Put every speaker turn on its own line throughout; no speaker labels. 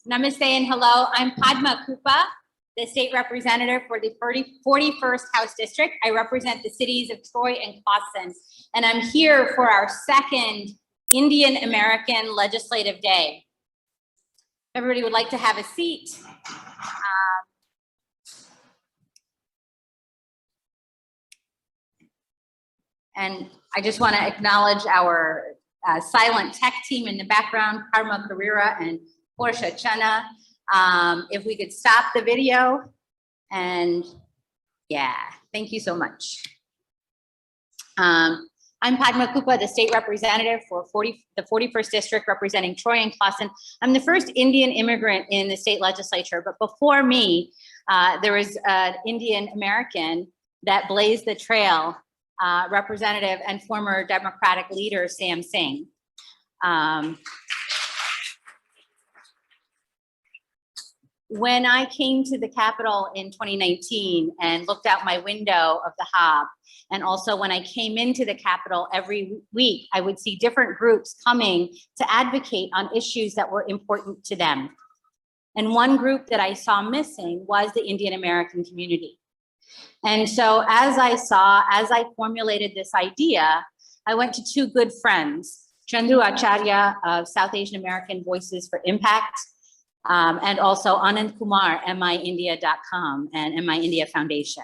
Namaste and hello. I'm Padma Kuppa, the state representative for the 41st House District. I represent the cities of Troy and Clawson, and I'm here for our second Indian American Legislative Day. Everybody would like to have a seat. And I just want to acknowledge our silent tech team in the background, Karma Carrera and Portia Chana. If we could stop the video, and yeah, thank you so much. I'm Padma Kuppa, the state representative for the 41st District representing Troy and Clawson. I'm the first Indian immigrant in the state legislature, but before me, there was an Indian American that blazed the trail, Representative and former Democratic leader, Sam Singh. When I came to the Capitol in 2019 and looked out my window of the Hob, and also when I came into the Capitol every week, I would see different groups coming to advocate on issues that were important to them. And one group that I saw missing was the Indian American community. And so as I formulated this idea, I went to two good friends, Chandru Acharya of South Asian American Voices for Impact, and also Anand Kumar, MIindia.com and MI India Foundation.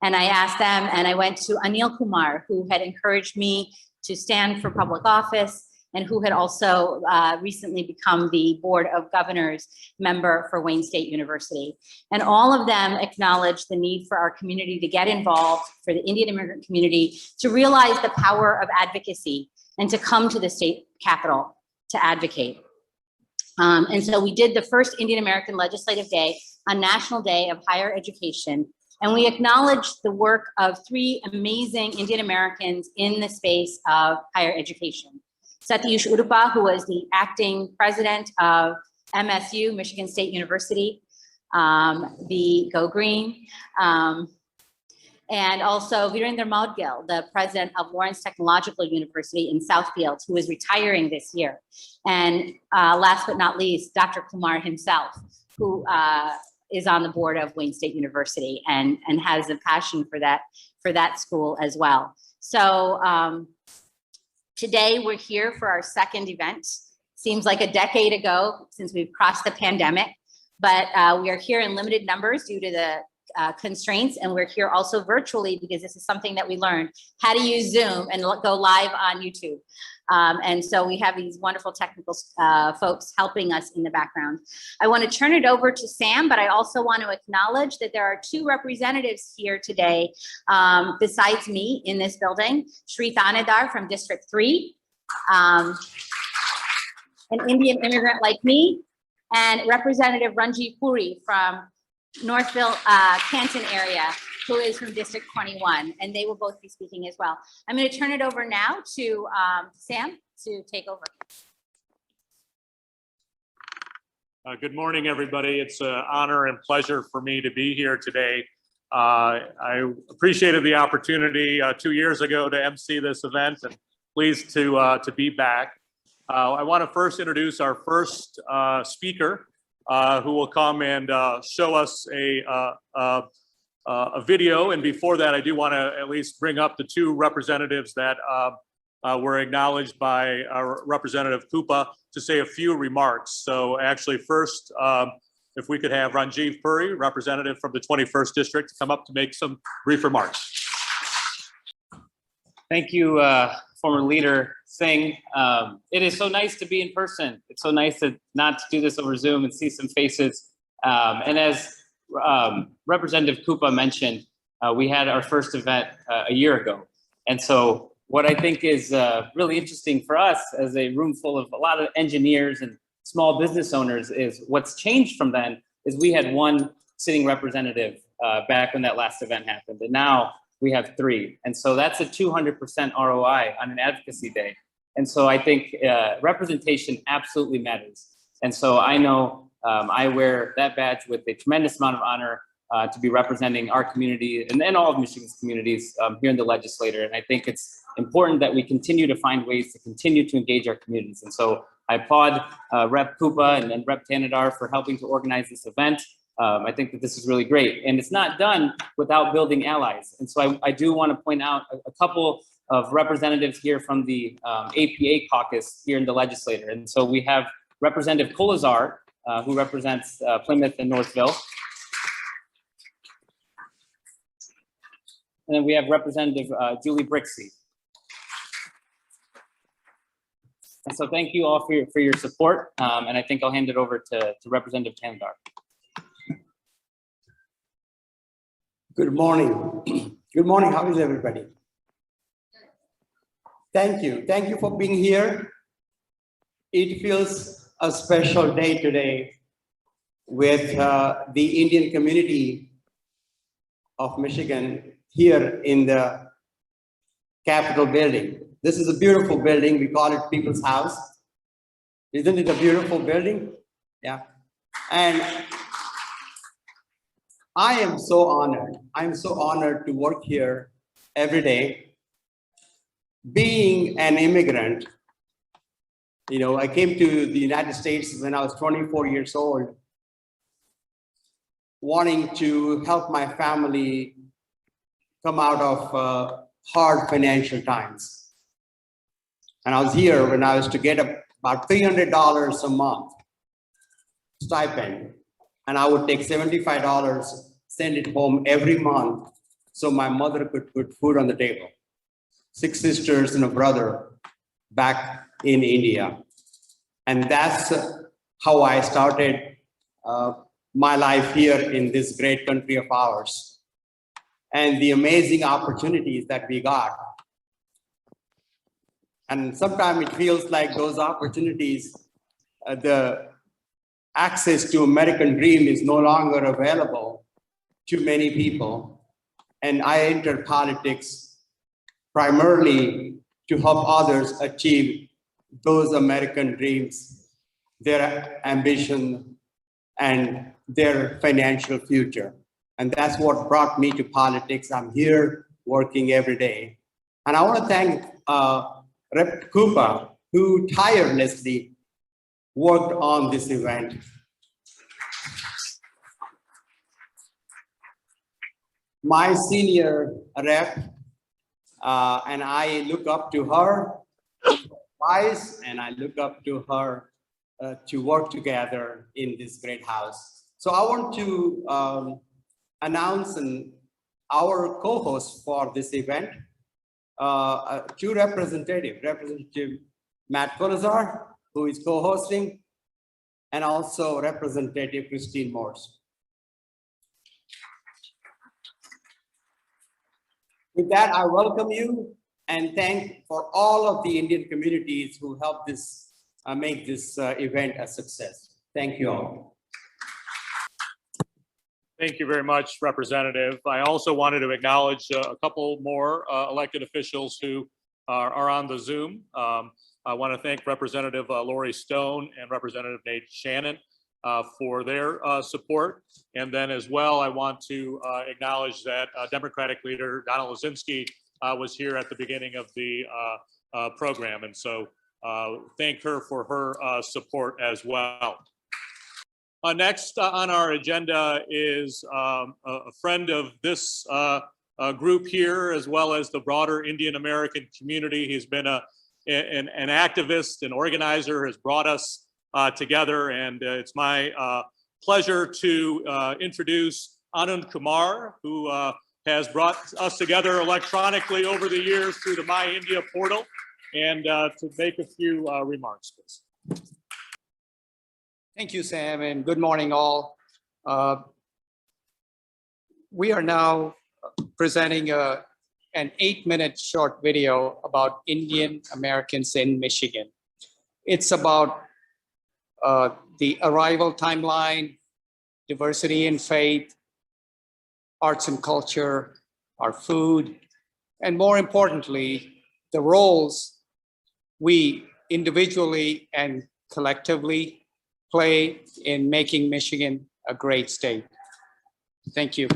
And I asked them, and I went to Anil Kumar, who had encouraged me to stand for public office and who had also recently become the Board of Governors member for Wayne State University. And all of them acknowledged the need for our community to get involved, for the Indian immigrant community to realize the power of advocacy and to come to the state capitol to advocate. And so we did the first Indian American Legislative Day on National Day of Higher Education. And we acknowledged the work of three amazing Indian Americans in the space of higher education. Satish Udupa, who was the acting president of MSU, Michigan State University, the Go Green, and also Virendra Maudgil, the president of Lawrence Technological University in Southfields, who is retiring this year. And last but not least, Dr. Kumar himself, who is on the board of Wayne State University and has a passion for that school as well. So today we're here for our second event. Seems like a decade ago since we've crossed the pandemic, but we are here in limited numbers due to the constraints, and we're here also virtually because this is something that we learned, how to use Zoom and go live on YouTube. And so we have these wonderful technical folks helping us in the background. I want to turn it over to Sam, but I also want to acknowledge that there are two representatives here today besides me in this building, Shri Thanedar from District 3, an Indian immigrant like me, and Representative Ranjeev Puri from Northville, Canton area, who is from District 21, and they will both be speaking as well. I'm going to turn it over now to Sam to take over.
Good morning, everybody. It's an honor and pleasure for me to be here today. I appreciated the opportunity 2 years ago to MC this event, and pleased to be back. I want to first introduce our first speaker, who will come and show us a video. And before that, I do want to at least bring up the two representatives that were acknowledged by our Representative Kuppa to say a few remarks. So actually first, if we could have Ranjeev Puri, representative from the 21st District, to come up to make some brief remarks.
Thank you, former leader Singh. It is so nice to be in person. It's so nice to not do this over Zoom and see some faces. And as Representative Kuppa mentioned, we had our first event a year ago. And so what I think is really interesting for us as a room full of a lot of engineers and small business owners is what's changed from then is we had one sitting representative back when that last event happened. And now we have three. And so that's a 200% ROI on an advocacy day. And so I think representation absolutely matters. And so I know I wear that badge with a tremendous amount of honor to be representing our community and all of Michigan's communities here in the legislature. And I think it's important that we continue to find ways to continue to engage our communities. And so I applaud Rep. Kuppa and Rep. Thanedar for helping to organize this event. I think that this is really great, and it's not done without building allies. And so I do want to point out a couple of representatives here from the APA caucus here in the legislature. And so we have Representative Kolazar, who represents Plymouth and Northville. And then we have Representative Julie Brixey. And so thank you all for your support. And I think I'll hand it over to Representative Thanedar.
Good morning. Good morning. How is everybody? Thank you. Thank you for being here. It feels a special day today with the Indian community of Michigan here in the Capitol building. This is a beautiful building. We call it People's House. Isn't it a beautiful building? Yeah. And I am so honored. I'm so honored to work here every day. Being an immigrant, you know, I came to the United States when I was 24 years old, wanting to help my family come out of hard financial times. And I was here when I was to get about $300 a month stipend. And I would take $75, send it home every month so my mother could put food on the table. 6 sisters and a brother back in India. And that's how I started my life here in this great country of ours. And the amazing opportunities that we got. And sometimes it feels like those opportunities, the access to American dream is no longer available to many people. And I entered politics primarily to help others achieve those American dreams, their ambition, and their financial future. And that's what brought me to politics. I'm here working every day. And I want to thank Rep. Kuppa, who tirelessly worked on this event. My senior rep, and I look up to her advice, and I look up to her to work together in this great house. So I want to announce our co-host for this event, 2 representatives, Representative Matt Kolazar, who is co-hosting, and also Representative Christine Morse. With that, I welcome you and thank for all of the Indian communities who helped this make this event a success. Thank you all.
Thank you very much, Representative. I also wanted to acknowledge a couple more elected officials who are on the Zoom. I want to thank Representative Lori Stone and Representative Nate Shannon for their support. And then as well, I want to acknowledge that Democratic leader Donna Lozinski was here at the beginning of the program. And so thank her for her support as well. Next on our agenda is a friend of this group here, as well as the broader Indian American community. He's been an activist, an organizer, has brought us together, and it's my pleasure to introduce Anand Kumar, who has brought us together electronically over the years through the My India portal, and to make a few remarks, please.
Thank you, Sam, and good morning, all. We are now presenting an 8-minute short video about Indian Americans in Michigan. It's about the arrival timeline, diversity in faith, arts and culture, our food, and more importantly, the roles we individually and collectively play in making Michigan a great state. Thank you.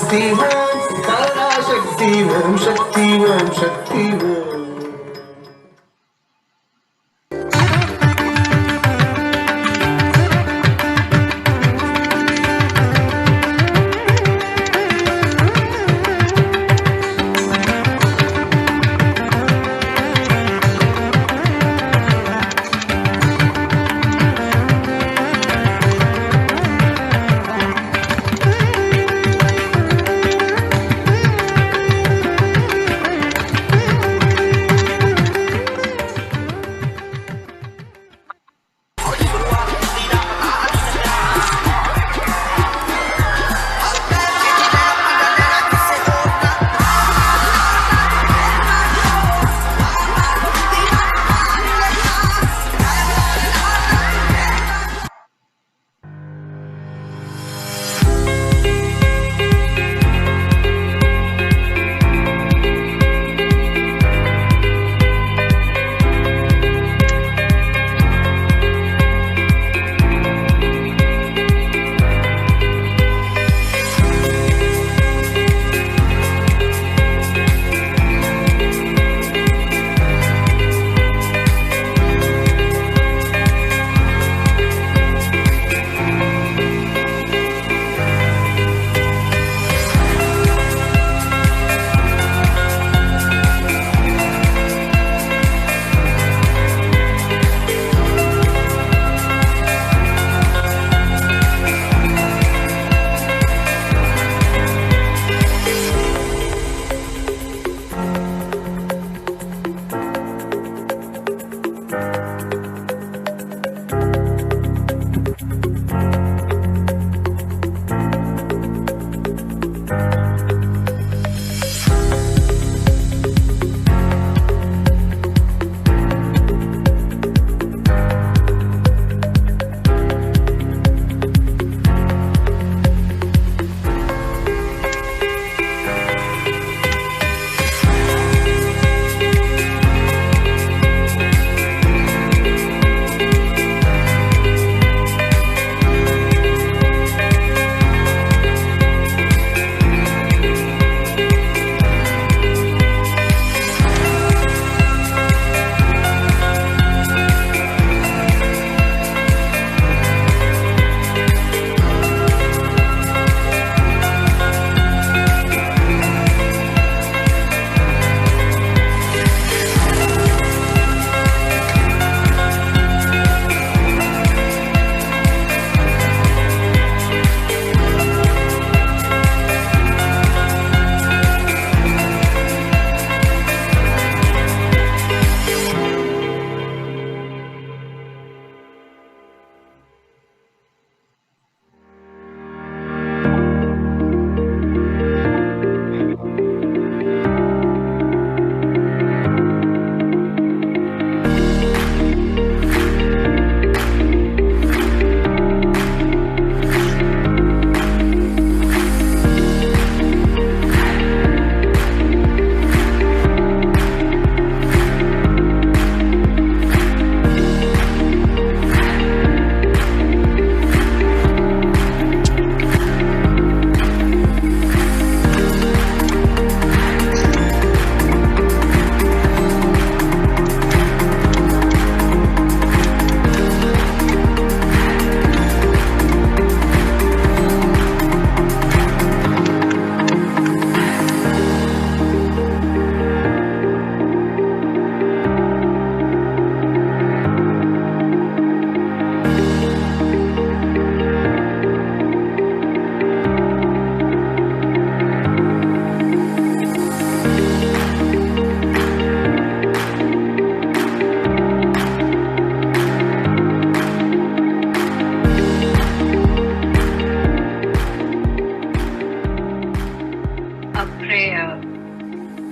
Shakti Om, Para Shakti Om, Shakti Om, Shakti Om.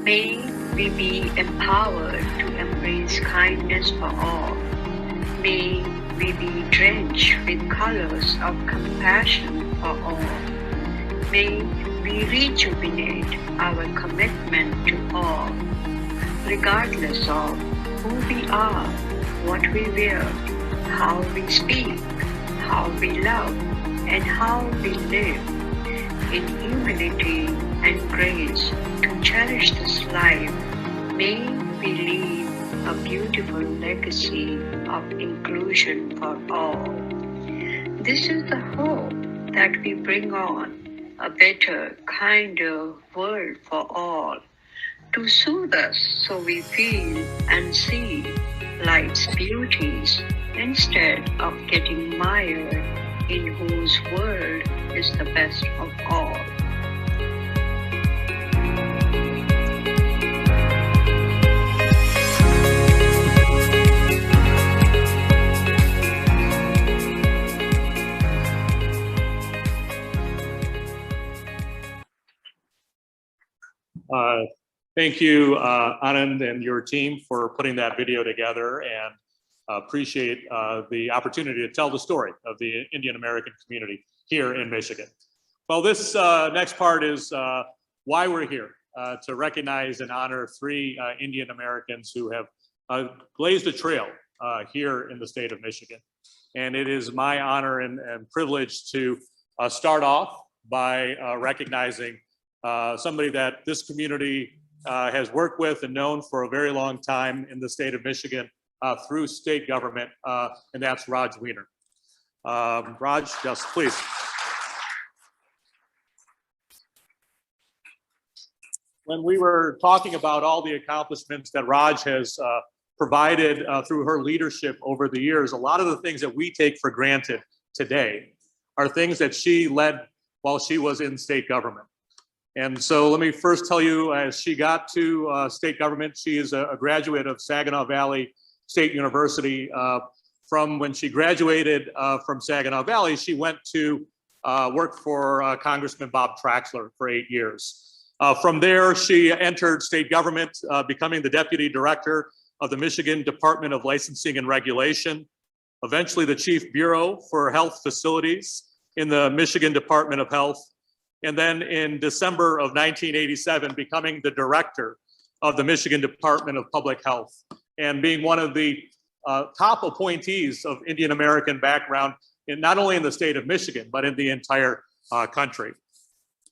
May we be empowered to embrace kindness for all. May we be drenched with colors of compassion for all. May we rejuvenate our commitment to all, regardless of who we are, what we wear, how we speak, how we love, and how we live. in humility and grace to cherish this life. May we leave a beautiful legacy of inclusion for all. This is the hope that we bring on a better, kinder world for all, to soothe us so we feel and see life's beauties instead of getting mired in whose world is the best of all.
Thank you, Anand and your team for putting that video together, and appreciate the opportunity to tell the story of the Indian American community here in Michigan. Well, this next part is why we're here, to recognize and honor 3 Indian Americans who have blazed a trail here in the state of Michigan. And it is my honor and privilege to start off by recognizing somebody that this community has worked with and known for a very long time in the state of Michigan through state government, and that's Raj Wiener. Raj, yes, please. When we were talking about all the accomplishments that Raj has provided through her leadership over the years, a lot of the things that we take for granted today are things that she led while she was in state government. And so let me first tell you, as she got to state government, she is a graduate of Saginaw Valley State University. From when she graduated from Saginaw Valley, she went to work for Congressman Bob Traxler for 8 years. From there, she entered state government, becoming the deputy director of the Michigan Department of Licensing and Regulation, eventually the chief bureau for health facilities in the Michigan Department of Health, and then in December of 1987, becoming the director of the Michigan Department of Public Health, and being one of the top appointees of Indian American background, not only in the state of Michigan, but in the entire country.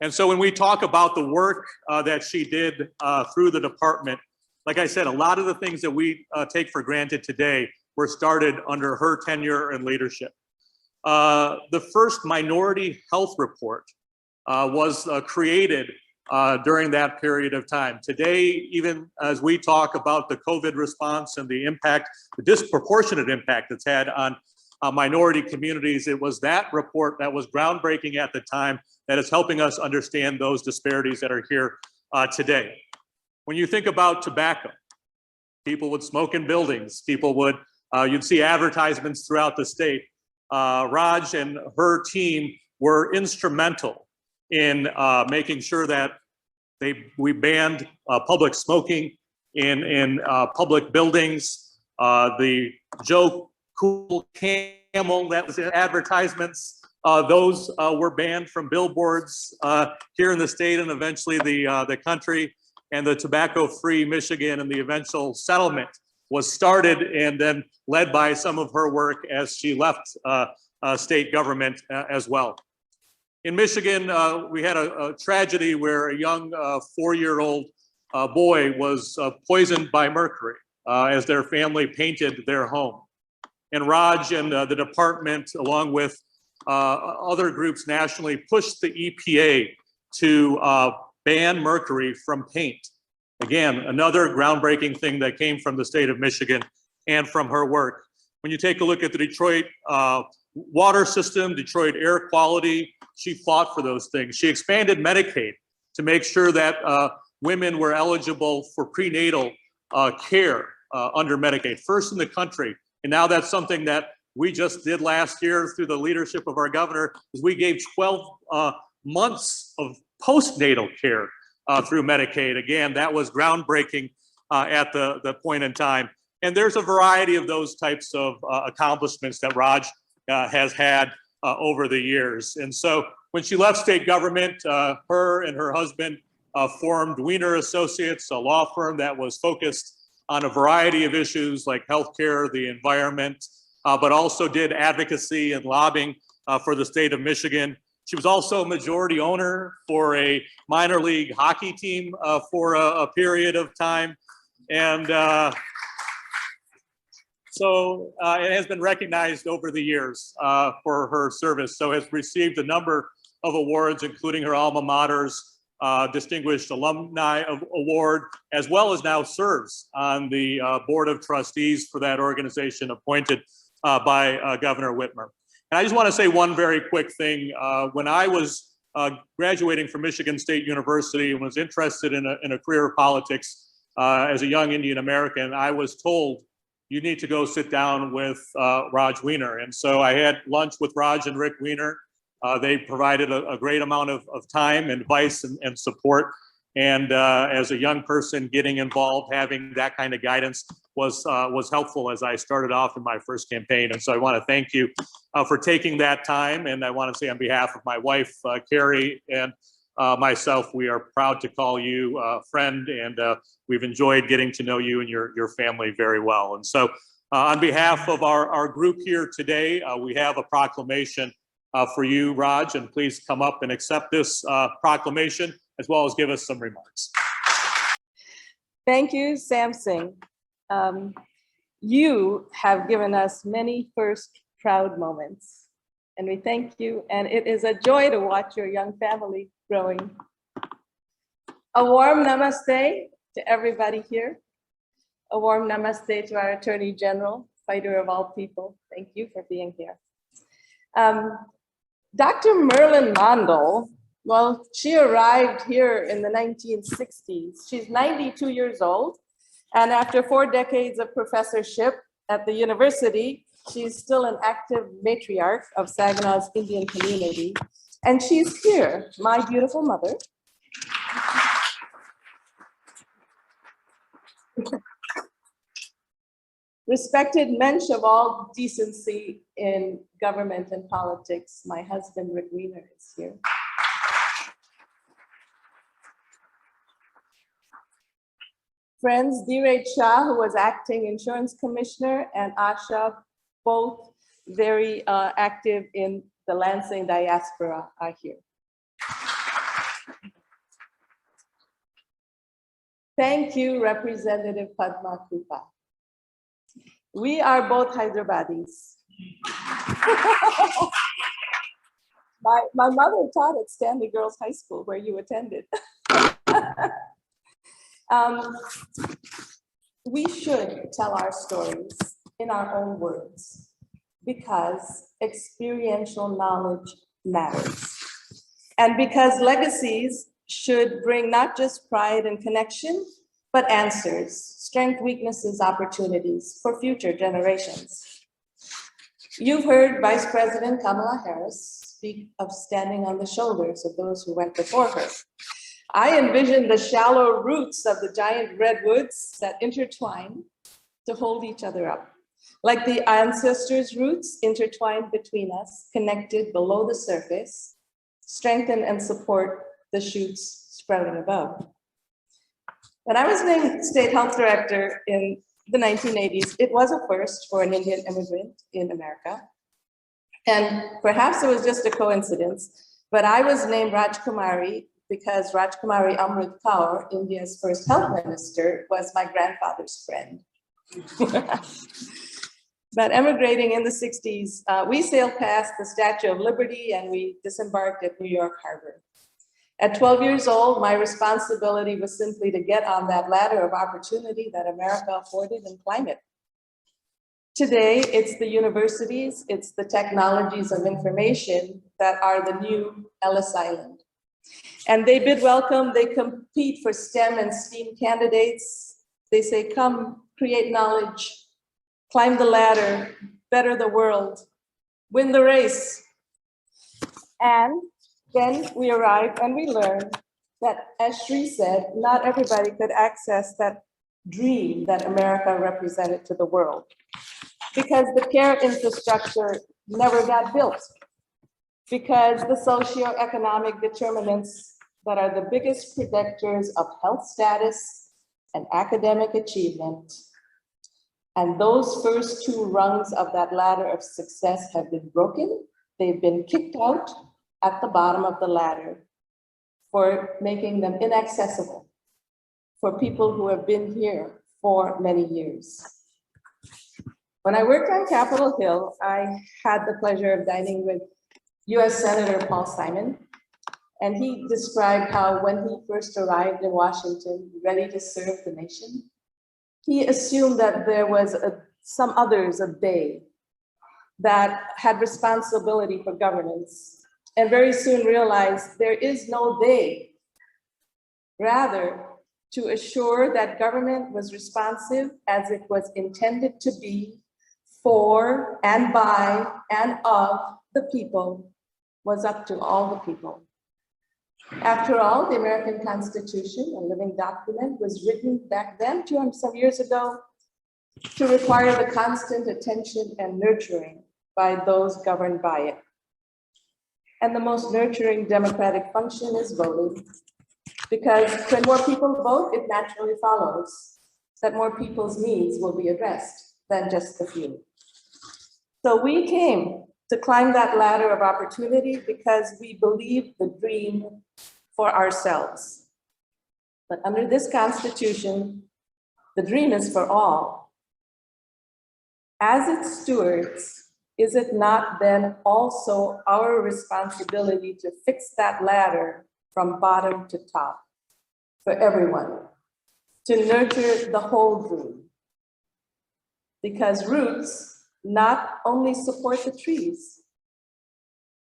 And so when we talk about the work that she did through the department, like I said, a lot of the things that we take for granted today were started under her tenure and leadership. The first minority health report was created during that period of time. Today, even as we talk about the COVID response and the impact, the disproportionate impact it's had on minority communities, it was that report that was groundbreaking at the time that is helping us understand those disparities that are here today. When you think about tobacco, people would smoke in buildings, people would, you'd see advertisements throughout the state. Raj and her team were instrumental in making sure that we banned public smoking in public buildings. The Joe Cool Camel that was in advertisements, those were banned from billboards here in the state and eventually the country. And the tobacco-free Michigan and the eventual settlement was started and then led by some of her work as she left state government as well. In Michigan, we had a tragedy where a young 4-year-old boy was poisoned by mercury as their family painted their home. And Raj and the department, along with other groups nationally, pushed the EPA to ban mercury from paint. Again, another groundbreaking thing that came from the state of Michigan and from her work. When you take a look at the Detroit water system, Detroit air quality, she fought for those things. She expanded Medicaid to make sure that women were eligible for prenatal care under Medicaid, first in the country. And now that's something that we just did last year through the leadership of our governor, is we gave 12 months of postnatal care through Medicaid. Again, that was groundbreaking at the point in time. And there's a variety of those types of accomplishments that Raj has had over the years. And so when she left state government, her and her husband formed Wiener Associates, a law firm that was focused on a variety of issues like healthcare, the environment, but also did advocacy and lobbying for the state of Michigan. She was also a majority owner for a minor league hockey team for a period of time. And so it has been recognized over the years for her service. So has received a number of awards, including her alma mater's Distinguished Alumni Award, as well as now serves on the Board of Trustees for that organization appointed by Governor Whitmer. And I just want to say one very quick thing. When I was graduating from Michigan State University and was interested in a career of politics as a young Indian American, I was told, you need to go sit down with Raj Wiener. And so I had lunch with Raj and Rick Wiener. They provided a great amount of time and advice and support. And as a young person, getting involved, having that kind of guidance was helpful as I started off in my first campaign. And so I want to thank you for taking that time. And I want to say on behalf of my wife, Carrie, and myself, we are proud to call you a friend, and we've enjoyed getting to know you and your family very well. And so on behalf of our group here today, we have a proclamation for you, Raj, and please come up and accept this proclamation, as well as give us some remarks.
Thank you, Sam Singh. You have given us many first proud moments, and we thank you, and it is a joy to watch your young family growing. A warm namaste to everybody here. A warm namaste to our Attorney General, fighter of all people. Thank you for being here. Dr. Merlin Mondal, well, she arrived here in the 1960s. She's 92 years old, and after 4 decades of professorship at the university, she's still an active matriarch of Saginaw's Indian community. And she's here, my beautiful mother. Respected mensch of all decency in government and politics, my husband, Rick Wiener, is here. Friends, Dheeraj Shah, who was acting insurance commissioner, and Asha, both very active in the Lansing diaspora, are here. Thank you, Representative Padma Kuppa. We are both Hyderabadis. my mother taught at Stanley Girls High School, where you attended. We should tell our stories in our own words, because experiential knowledge matters. And because legacies should bring not just pride and connection, but answers, strength, weaknesses, opportunities for future generations. You've heard Vice President Kamala Harris speak of standing on the shoulders of those who went before her. I envision the shallow roots of the giant redwoods that intertwine to hold each other up. Like the ancestors' roots intertwined between us, connected below the surface, strengthen and support the shoots sprouting above. When I was named state health director in the 1980s, it was a first for an Indian immigrant in America. And perhaps it was just a coincidence, but I was named Rajkumari because Rajkumari Amrit Kaur, India's first health minister, was my grandfather's friend. But emigrating in the 60s, we sailed past the Statue of Liberty and we disembarked at New York Harbor. At 12 years old, my responsibility was simply to get on that ladder of opportunity that America afforded and climb it. Today, it's the universities, it's the technologies of information that are the new Ellis Island. And they bid welcome, they compete for STEM and STEAM candidates. They say, come create knowledge, climb the ladder, better the world, win the race. And then we arrived and we learned that, as Shri said, not everybody could access that dream that America represented to the world, because the care infrastructure never got built, because the socioeconomic determinants that are the biggest predictors of health status and academic achievement, and those first 2 rungs of that ladder of success have been broken, they've been kicked out, at the bottom of the ladder for making them inaccessible for people who have been here for many years. When I worked on Capitol Hill, I had the pleasure of dining with US Senator Paul Simon, and he described how when he first arrived in Washington, ready to serve the nation, he assumed that there was some others of they that had responsibility for governance, and very soon realized there is no they. Rather, to assure that government was responsive as it was intended to be for and by and of the people was up to all the people. After all, the American Constitution, a living document, was written back then, some years ago, to require the constant attention and nurturing by those governed by it. And the most nurturing democratic function is voting, because when more people vote, it naturally follows that more people's needs will be addressed than just the few. So we came to climb that ladder of opportunity because we believe the dream for ourselves. But under this Constitution, the dream is for all. As its stewards, is it not then also our responsibility to fix that ladder from bottom to top for everyone, to nurture the whole dream? Because roots not only support the trees,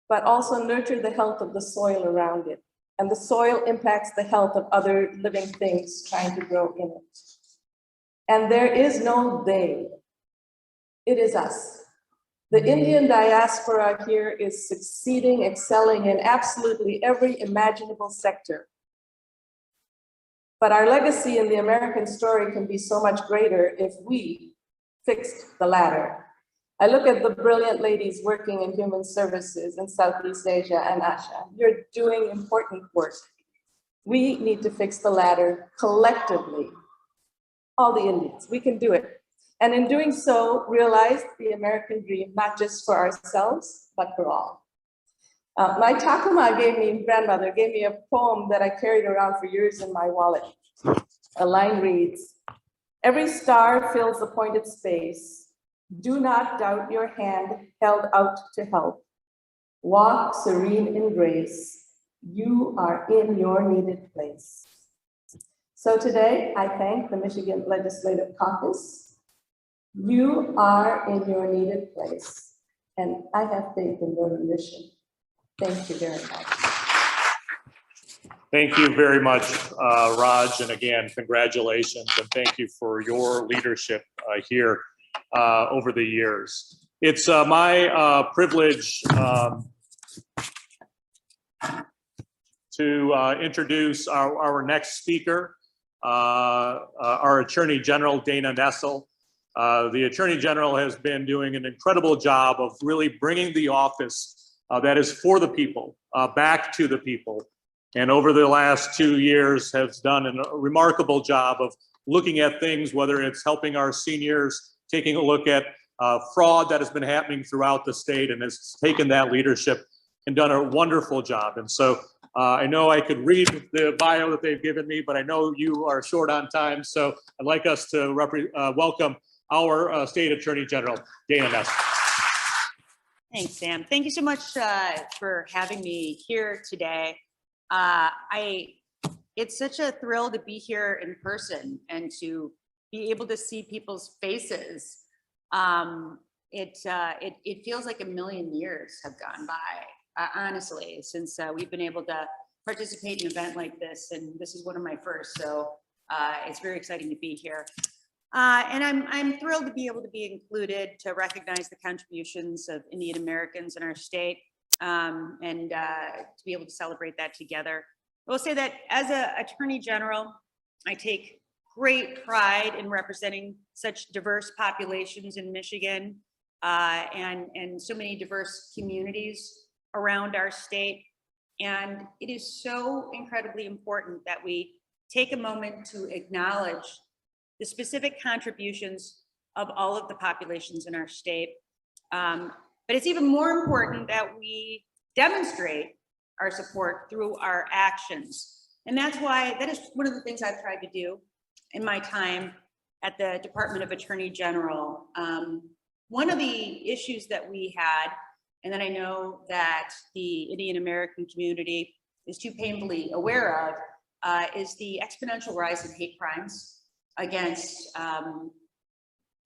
but also nurture the health of the soil around it. And the soil impacts the health of other living things trying to grow in it. And there is no they, it is us. The Indian diaspora here is succeeding, excelling in absolutely every imaginable sector. But our legacy in the American story can be so much greater if we fixed the ladder. I look at the brilliant ladies working in human services in Southeast Asia and Asia. You're doing important work. We need to fix the ladder collectively. All the Indians, we can do it. And in doing so, realize the American dream, not just for ourselves, but for all. My Takuma grandmother gave me a poem that I carried around for years in my wallet. A line reads, "Every star fills the pointed space. Do not doubt your hand held out to help. Walk serene in grace. You are in your needed place." So today, I thank the Michigan Legislative Caucus. You are in your needed place, and I have faith in your mission. Thank you very much.
Thank you very much, Raj, and again, congratulations, and thank you for your leadership here over the years. It's my privilege to introduce our next speaker, our Attorney General, Dana Nessel. The Attorney General has been doing an incredible job of really bringing the office that is for the people back to the people. And over the last 2 years has done a remarkable job of looking at things, whether it's helping our seniors, taking a look at fraud that has been happening throughout the state, and has taken that leadership and done a wonderful job. And so I know I could read the bio that they've given me, but I know you are short on time. So I'd like us to welcome our State Attorney General, Dana Nessel.
Thanks, Sam. Thank you so much for having me here today. It's such a thrill to be here in person and to be able to see people's faces. It feels like a million years have gone by, honestly, since we've been able to participate in an event like this, and this is one of my first, so it's very exciting to be here. And I'm thrilled to be able to be included to recognize the contributions of Indian Americans in our state, and to be able to celebrate that together. I will say that as an Attorney General, I take great pride in representing such diverse populations in Michigan, and so many diverse communities around our state. And it is so incredibly important that we take a moment to acknowledge the specific contributions of all of the populations in our state. But it's even more important that we demonstrate
our support through our actions. And that is one of the things I've tried to do in my time at the Department of Attorney General. One of the issues that we had, and that I know that the Indian American community is too painfully aware of, is the exponential rise in hate crimes against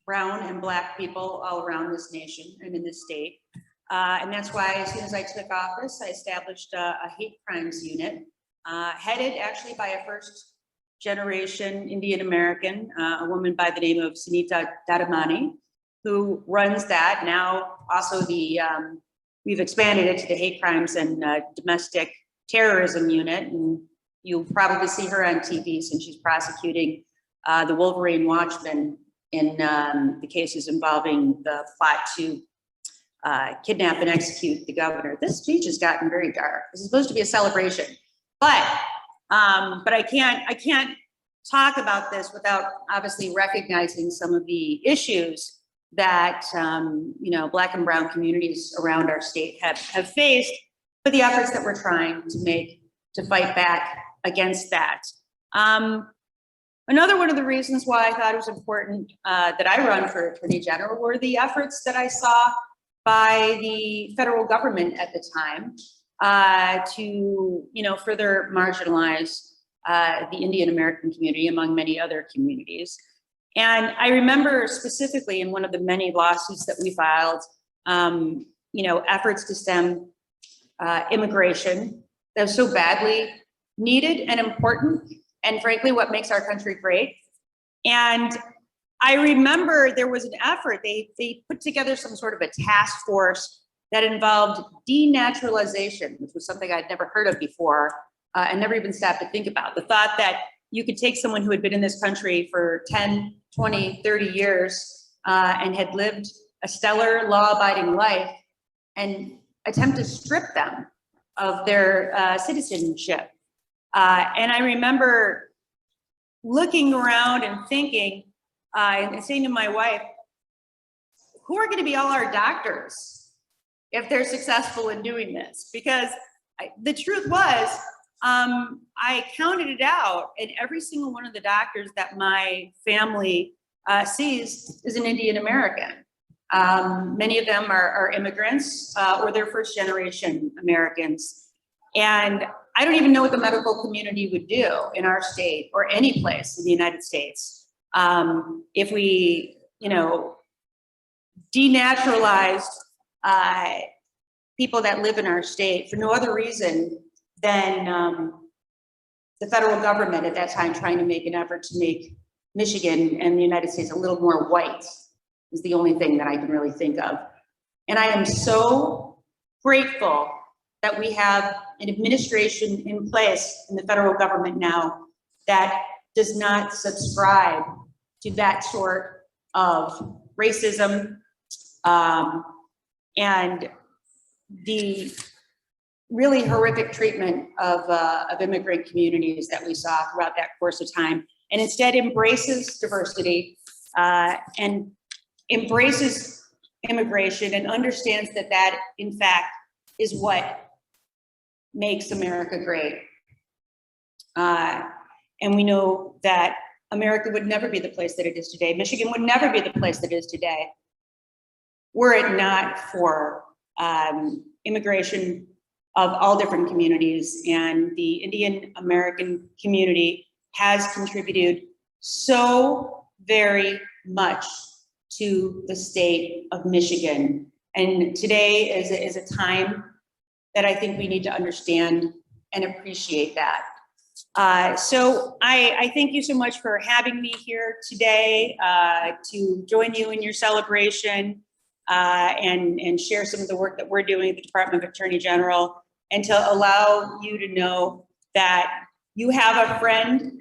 brown and Black people all around this nation and in this state. And that's why as soon as I took office, I established a hate crimes unit, headed actually by a first generation Indian American, a woman by the name of Sunita Dadamani, who runs that. Now also we've expanded it to the hate crimes and domestic terrorism unit. And you'll probably see her on TV since she's prosecuting the Wolverine Watchmen in the cases involving the plot to kidnap and execute the governor. This speech has gotten very dark. This is supposed to be a celebration, but I can't talk about this without obviously recognizing some of the issues that Black and brown communities around our state have faced, but the efforts that we're trying to make to fight back against that. Another one of the reasons why I thought it was important that I run for Attorney General were the efforts that I saw by the federal government at the time to further marginalize the Indian American community among many other communities. And I remember specifically in one of the many lawsuits that we filed, efforts to stem immigration that was so badly needed and important, and frankly, what makes our country great. And I remember there was an effort, they put together some sort of a task force that involved denaturalization, which was something I'd never heard of before, and never even stopped to think about. The thought that you could take someone who had been in this country for 10, 20, 30 years and had lived a stellar law-abiding life and attempt to strip them of their citizenship. And I remember looking around and thinking, and saying to my wife, who are going to be all our doctors if they're successful in doing this? Because the truth was, I counted it out, and every single one of the doctors that my family sees is an Indian American. Many of them are immigrants or they're first generation Americans. And I don't even know what the medical community would do in our state or any place in the United States if we, denaturalized people that live in our state for no other reason than the federal government at that time trying to make an effort to make Michigan and the United States a little more white is the only thing that I can really think of. And I am so grateful that we have an administration in place in the federal government now that does not subscribe to that sort of racism and the really horrific treatment of immigrant communities that we saw throughout that course of time, and instead embraces diversity and embraces immigration and understands that that in fact is what makes America great. And we know that America would never be the place that it is today. Michigan would never be the place that it is today were it not for immigration of all different communities. And the Indian American community has contributed so very much to the state of Michigan. And today is a time that I think we need to understand and appreciate that. So I thank you so much for having me here today to join you in your celebration and share some of the work that we're doing at the Department of Attorney General, and to allow you to know that you have a friend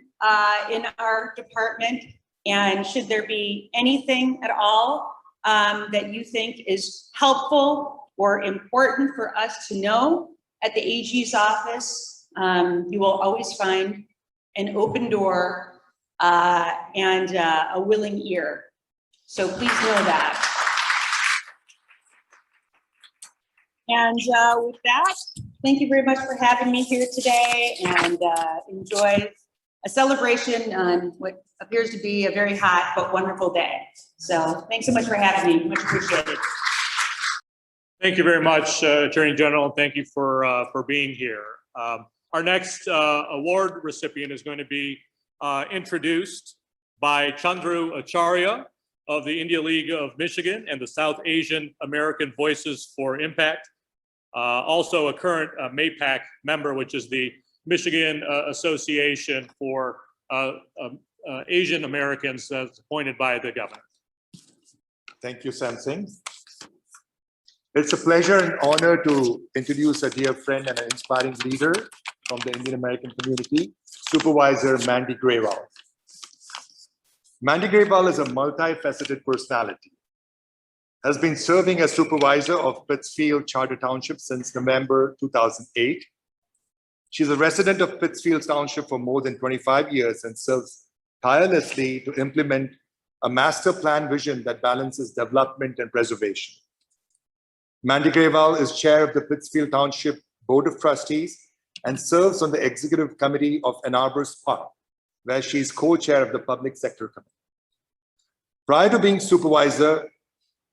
in our department, and should there be anything at all that you think is helpful or important for us to know at the AG's office, you will always find an open door and a willing ear. So please know that. And with that, Thank you very much for having me here today, and enjoy a celebration on what appears to be a very hot but wonderful day. So thanks so much for having me. Much appreciated.
Thank you very much, Attorney General. Thank you for being here. Our next award recipient is going to be introduced by Chandru Acharya of the India League of Michigan and the South Asian American Voices for Impact. Also a current MAPAC member, which is the Michigan Association for Asian Americans, appointed by the governor.
Thank you, Sam Singh. It's a pleasure and honor to introduce a dear friend and an inspiring leader from the Indian American community, Supervisor Mandy Grewal. Mandy Grewal is a multifaceted personality. Has been serving as supervisor of Pittsfield Charter Township since November 2008. She's a resident of Pittsfield Township for more than 25 years and serves tirelessly to implement a master plan vision that balances development and preservation. Mandy Grewal is chair of the Pittsfield Township Board of Trustees and serves on the executive committee of Ann Arbor's Park, where she is co-chair of the public sector committee. Prior to being supervisor,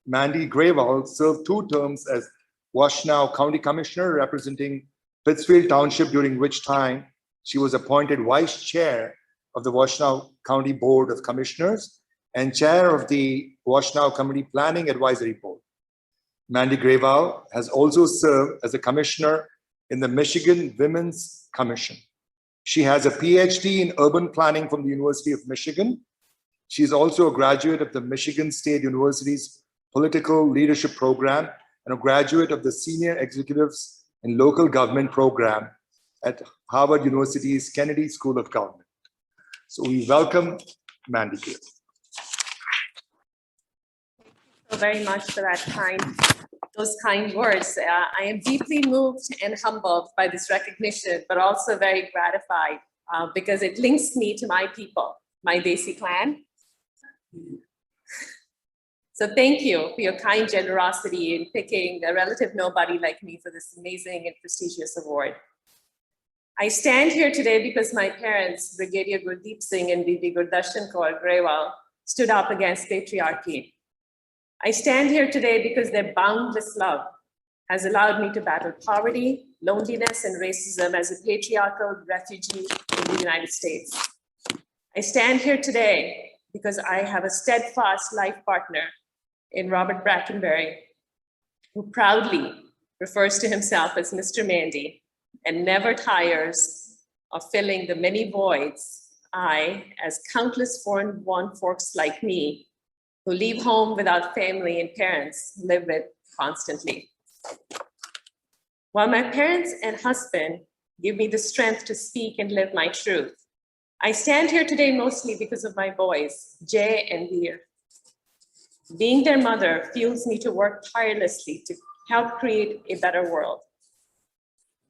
Mandy Grewal served 2 terms as Washtenaw County Commissioner representing Pittsfield Township, during which time she was appointed vice chair of the Washtenaw County Board of Commissioners and chair of the Washtenaw Community Planning Advisory Board. Mandy Grewal has also served as a commissioner in the Michigan Women's Commission. She has a PhD in urban planning from the University of Michigan. She is also a graduate of the Michigan State University's Political Leadership Program and a graduate of the Senior Executives in Local Government Program at Harvard University's Kennedy School of Government. So we welcome Mandy Grewal.
So very much for those kind words. I am deeply moved and humbled by this recognition, but also very gratified because it links me to my people, my Desi clan. So thank you for your kind generosity in picking a relative nobody like me for this amazing and prestigious award. I stand here today because my parents, Brigadier Gurdeep Singh and Bibi Gurdarshan Kaur Grewal, stood up against patriarchy. I stand here today because their boundless love has allowed me to battle poverty, loneliness, and racism as a patriarchal refugee in the United States. I stand here today because I have a steadfast life partner in Robert Brackenbury, who proudly refers to himself as Mr. Mandy and never tires of filling the many voids I, as countless foreign-born folks like me, who leave home without family and parents, live with constantly. While my parents and husband give me the strength to speak and live my truth, I stand here today mostly because of my boys, Jay and Veer. Being their mother fuels me to work tirelessly to help create a better world.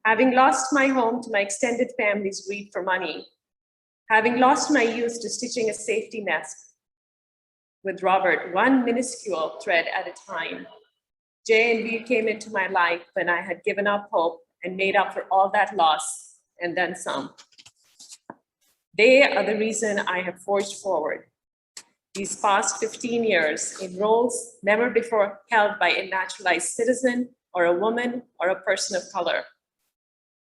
Having lost my home to my extended family's greed for money, having lost my youth to stitching a safety nest with Robert, one minuscule thread at a time, Jay and Veer came into my life when I had given up hope and made up for all that loss and then some. They are the reason I have forged forward these past 15 years in roles never before held by a naturalized citizen or a woman or a person of color.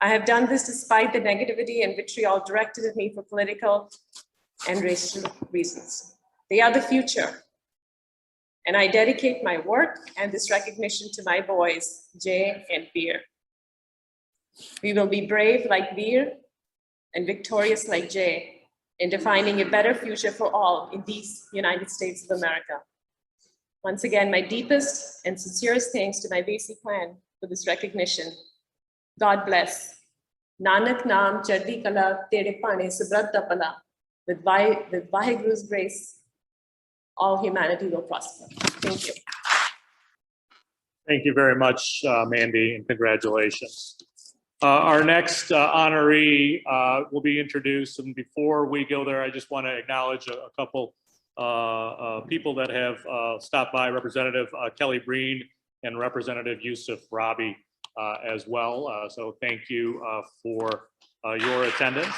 I have done this despite the negativity and vitriol directed at me for political and racial reasons. They are the future. And I dedicate my work and this recognition to my boys, Jay and Veer. We will be brave like Veer and victorious like Jay in defining a better future for all in these United States of America. Once again, my deepest and sincerest thanks to my Desi clan for this recognition. God bless. Nanak Naam Chardi Kala Tere Pane Subradha Pala. With Vaheguru's grace, all humanity will prosper. Thank you.
Thank you very much, Mandy, and congratulations. Our next honoree will be introduced, and before we go there, I just want to acknowledge a couple people that have stopped by, Representative Kelly Breen and Representative Yusuf Rabi. as well. So thank you for your attendance.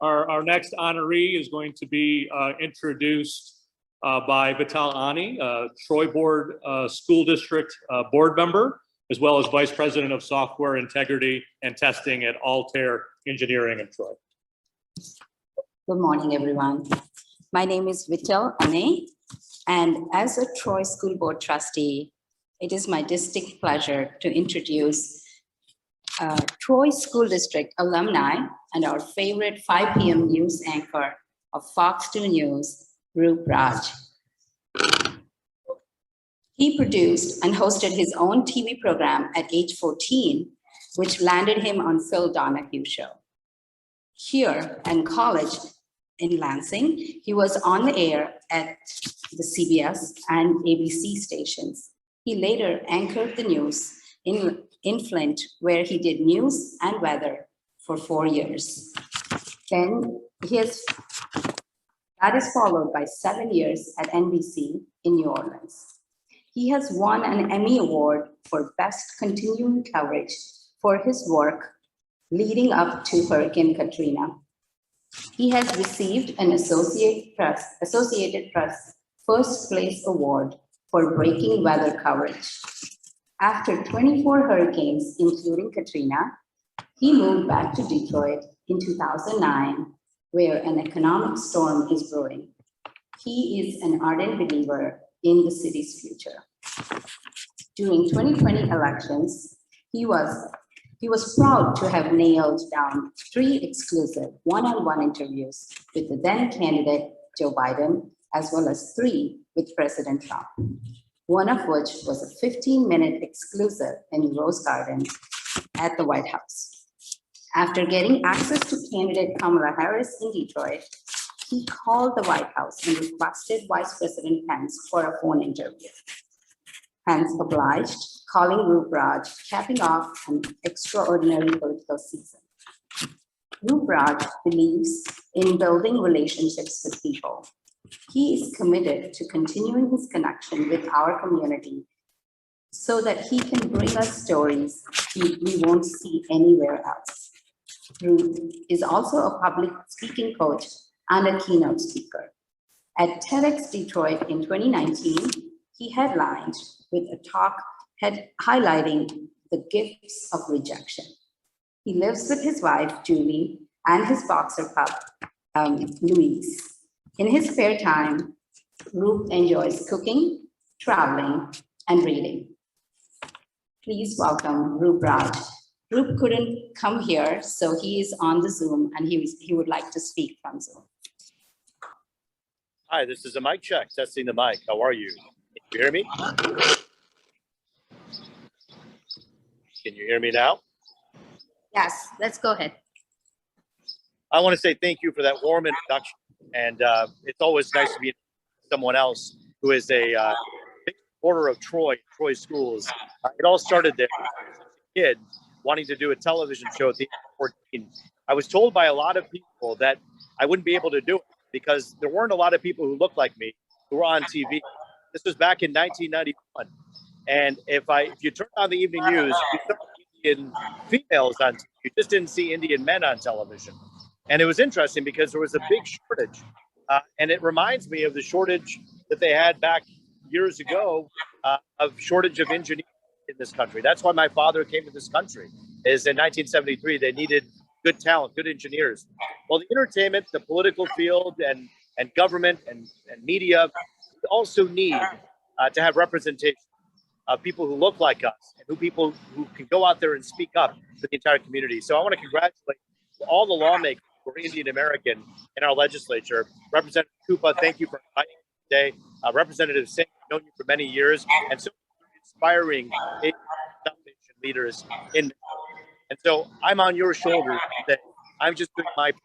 Our next honoree is going to be introduced by Vital Ani, Troy Board School District Board Member, as well as Vice President of Software Integrity and Testing at Altair Engineering in Troy.
Good morning, everyone. My name is Vital Ani, and as a Troy School Board trustee, it is my distinct pleasure to introduce Troy School District alumni and our favorite 5 p.m. news anchor of Fox 2 News, Roop Raj. He produced and hosted his own TV program at age 14, which landed him on Phil Donahue's show. Here in college in Lansing, he was on the air at the CBS and ABC stations. He later anchored the news in Flint, where he did news and weather for 4 years. Then that is followed by 7 years at NBC in New Orleans. He has won an Emmy Award for Best Continuing Coverage for his work leading up to Hurricane Katrina. He has received an Associated Press First Place Award for breaking weather coverage. After 24 hurricanes, including Katrina, he moved back to Detroit in 2009, where an economic storm is brewing. He is an ardent believer in the city's future. During 2020 elections, he was proud to have nailed down 3 exclusive one-on-one interviews with the then candidate Joe Biden, as well as 3 with President Trump, one of which was a 15-minute exclusive in Rose Garden at the White House. After getting access to candidate Kamala Harris in Detroit, he called the White House and requested Vice President Pence for a phone interview. Pence obliged, calling Roop Raj, capping off an extraordinary political season. Roop Raj believes in building relationships with people. He is committed to continuing his connection with our community so that he can bring us stories we won't see anywhere else. Roop is also a public speaking coach and a keynote speaker. At TEDx Detroit in 2019, he headlined with a talk highlighting the gifts of rejection. He lives with his wife, Julie, and his boxer pup, Louise. In his spare time, Roop enjoys cooking, traveling, and reading. Please welcome Roop Raj. Roop couldn't come here, so he is on the Zoom, and he would like to speak from Zoom.
Hi, this is a mic check, testing the mic. How are you? Can you hear me? Can you hear me now?
Yes, let's go ahead.
I want to say thank you for that warm introduction. And it's always nice to be someone else who is a big supporter of Troy schools. It all started there. As a kid, wanting to do a television show at the age of 14. I was told by a lot of people that I wouldn't be able to do it because there weren't a lot of people who looked like me who were on TV. This was back in 1991. And if you turned on the evening news, you saw Indian females on TV. You just didn't see Indian men on television. And it was interesting because there was a big shortage. And it reminds me of the shortage that they had back years ago of shortage of engineers in this country. That's why my father came to this country, is in 1973, they needed good talent, good engineers. Well, the entertainment, the political field, and government and media also need to have representation of people who look like us and people who can go out there and speak up for the entire community. So I want to congratulate all the lawmakers who are Indian American in our legislature. Representative Kuppa, thank you for inviting me today. Representative Singh, I've known you for many years, and so inspiring leaders in. And so I'm on your shoulders today. I'm just doing my part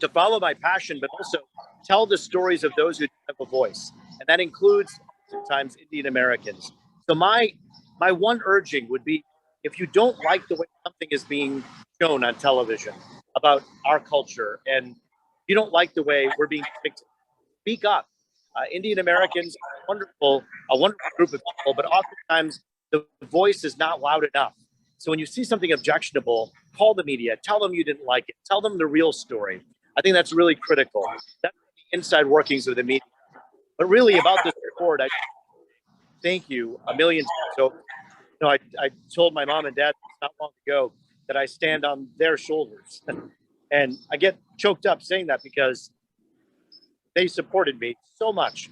to follow my passion, but also tell the stories of those who have a voice. And that includes sometimes Indian Americans. So my one urging would be, if you don't like the way something is being shown on television about our culture, and you don't like the way we're being depicted, speak up. Indian Americans are a wonderful group of people, but oftentimes the voice is not loud enough. So when you see something objectionable, call the media, tell them you didn't like it, tell them the real story. I think that's really critical. That's the inside workings of the media. But really about this report, I thank you a million times. So, I told my mom and dad not long ago that I stand on their shoulders. And I get choked up saying that because they supported me so much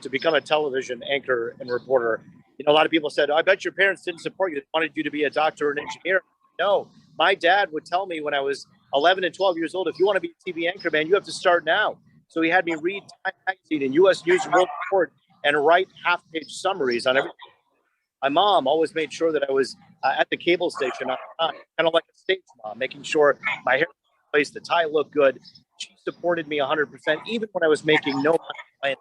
to become a television anchor and reporter. A lot of people said, I bet your parents didn't support you. They wanted you to be a doctor or an engineer. No, my dad would tell me when I was 11 and 12 years old, if you want to be a TV anchor, man, you have to start now. So he had me read Time Magazine and U.S. News and World Report and write half-page summaries on everything. My mom always made sure that I was at the cable station on time, kind of like a stage mom, making sure my hair was in place, the tie looked good. She supported me 100%, even when I was making no money.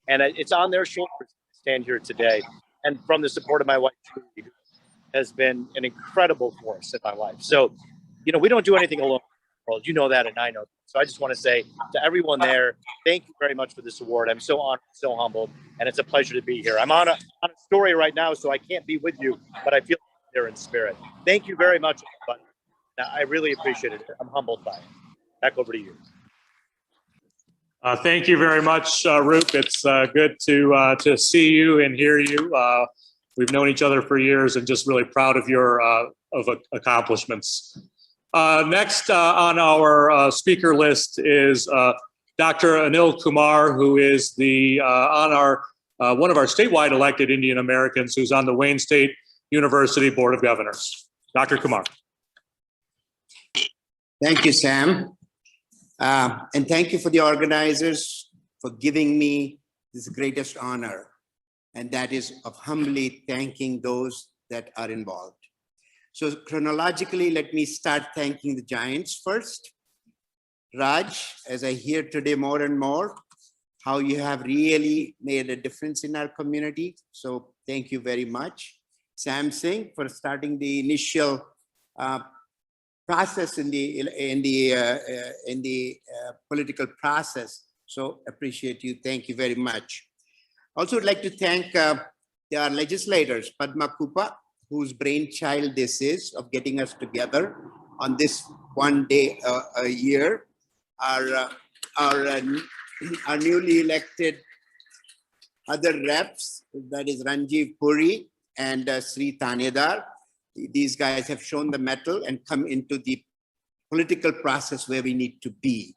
And it's on their shoulders to stand here today. And from the support of my wife, Julie, who has been an incredible force in my life. So, we don't do anything alone in the world. You know that, and I know that. So I just want to say to everyone there, thank you very much for this award. I'm so honored, so humbled, and it's a pleasure to be here. I'm on a story right now, so I can't be with you, but I feel there in spirit. Thank you very much, everybody. I really appreciate it. I'm humbled by it. Back over to you.
Thank you very much, Roop. It's good to see you and hear you. We've known each other for years, and just really proud of your accomplishments. Next on our speaker list is Dr. Anil Kumar, who is one of our statewide elected Indian Americans who's on the Wayne State University Board of Governors. Dr. Kumar.
Thank you, Sam. And thank you for the organizers for giving me this greatest honor, and that is of humbly thanking those that are involved. So chronologically, let me start thanking the giants first. Raj, as I hear today more and more, how you have really made a difference in our community. So thank you very much. Sam Singh for starting the initial process in the political process. So appreciate you. Thank you very much. Also would like to thank our legislators, Padma Kuppa, whose brainchild this is of getting us together on this one day a year. Our newly elected other reps, that is Ranjeev Puri and Shri Thanedar. These guys have shown the mettle and come into the political process where we need to be.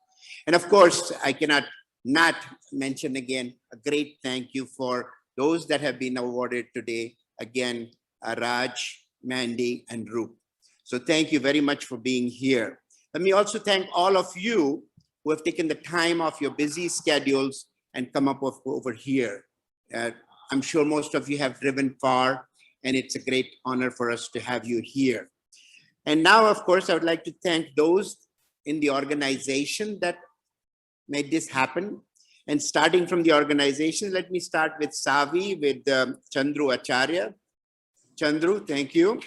And of course, I cannot not mention again a great thank you for those that have been awarded today. Again, Raj, Mandy, and Roop. So thank you very much for being here. Let me also thank all of you who have taken the time off your busy schedules and come up over here. I'm sure most of you have driven far, and it's a great honor for us to have you here. And now, of course, I would like to thank those in the organization that made this happen. And starting from the organization, let me start with Savi, with Chandru Acharya. Chandru, thank you.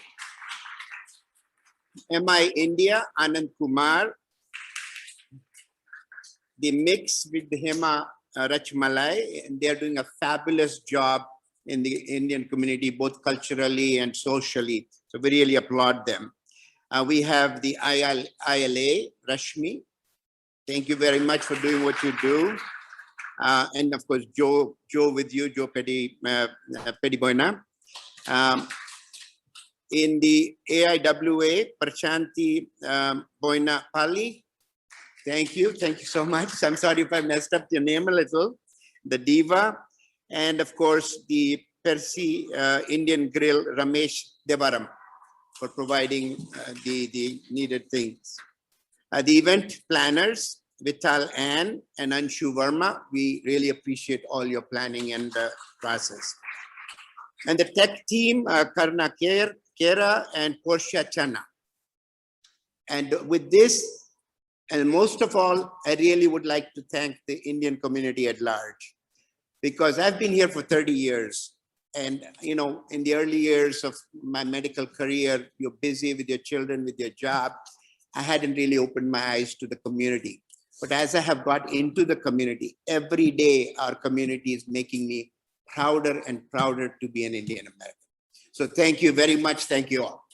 MI India, Anand Kumar. The mix with the Hema Rachmalai, and they're doing a fabulous job in the Indian community, both culturally and socially. So we really applaud them. We have the ILA, Rashmi. Thank you very much for doing what you do. And of course, Joe with you, Joe Pediboina. In the AIWA, Prashanti Boina Pali. Thank you so much. I'm sorry if I messed up your name a little. The Diva. And of course, the Percy Indian Grill, Ramesh Devaram, for providing the needed things. The event planners, Vital Ann and Anshu Verma, we really appreciate all your planning and process. And the tech team, Karna Kera and Portia Chana. And with this, and most of all, I really would like to thank the Indian community at large, because I've been here for 30 years. And, you know, in the early years of my medical career, you're busy with your children, with your job. I hadn't really opened my eyes to the community. But as I have got into the community, every day our community is making me prouder and prouder to be an Indian American. So thank you very much. Thank you all.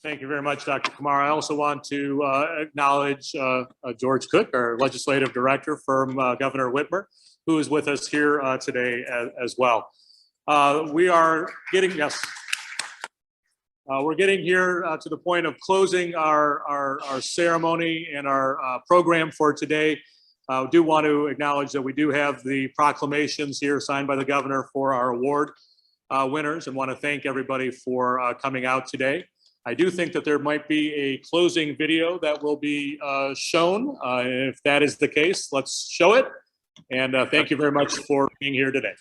Thank you very much, Dr. Kumar. I also want to acknowledge George Cook, our legislative director from Governor Whitmer, who is with us here today as well. We are getting, yes. We're getting here to the point of closing our ceremony and our program for today. I do want to acknowledge that we do have the proclamations here signed by the governor for our award winners, and want to thank everybody for coming out today. I do think that there might be a closing video that will be shown. If that is the case, let's show it. And thank you very much for being here today.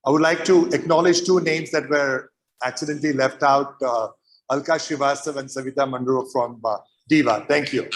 I would like to acknowledge two names that were accidentally left out, Alka Srivastav and Savita Mandro from DIVA. Thank you.